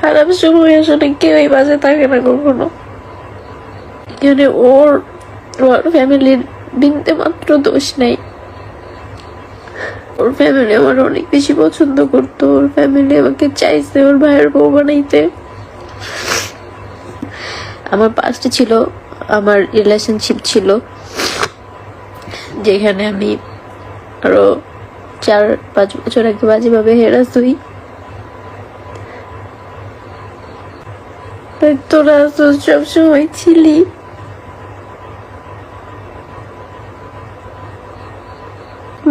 খারাপ সময় আসলে কেউই বাজে থাকে না কখনো। এখানে ওর ফ্যামিলির বিন্দে মাত্র দোষ নেই। ওর ফ্যামিলি আমার অনেক বেশি পছন্দ করতো, ওর ফ্যামিলি আমাকে চাইছে ওর ভাইয়ের বউ বানাইতে। আমার পাস্টে ছিল, আমার রিলেশনশিপ ছিল যেখানে আমি আরো 4-5 বছর আগে বাজেভাবে হেরাস হই। তোরা তো সবসময় ছিলি।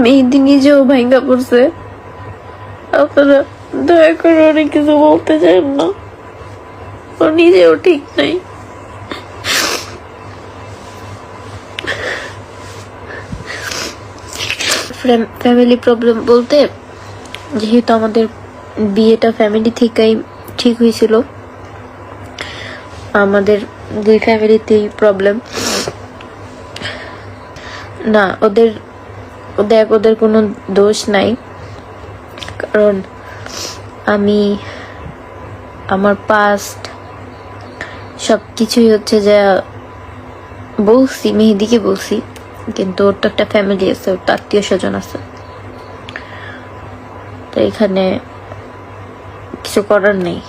মেহেদি নিজেও ভাঙ্গা পড়ছে। আপনারা দয়া করে অনেক কিছু বলতে চান না, ও নিজেও ঠিক নাই। ফ্যামিলি প্রবলেম বলতে, যেহেতু আমাদের বিয়েটা ফ্যামিলি থেকেই ঠিক হয়েছিল, আমাদের দুই ফ্যামিলিতেই প্রবলেম না। ওদের কোনো দোষ নাই, কারণ আমি আমার পাস্ট সবকিছুই হচ্ছে যে বলছি, মেহেদিকে বলছি, কিন্তু ওর তো একটা ফ্যামিলি আছে, ওর তো আত্মীয় স্বজন আছে, তো এখানে কিছু করার নেই।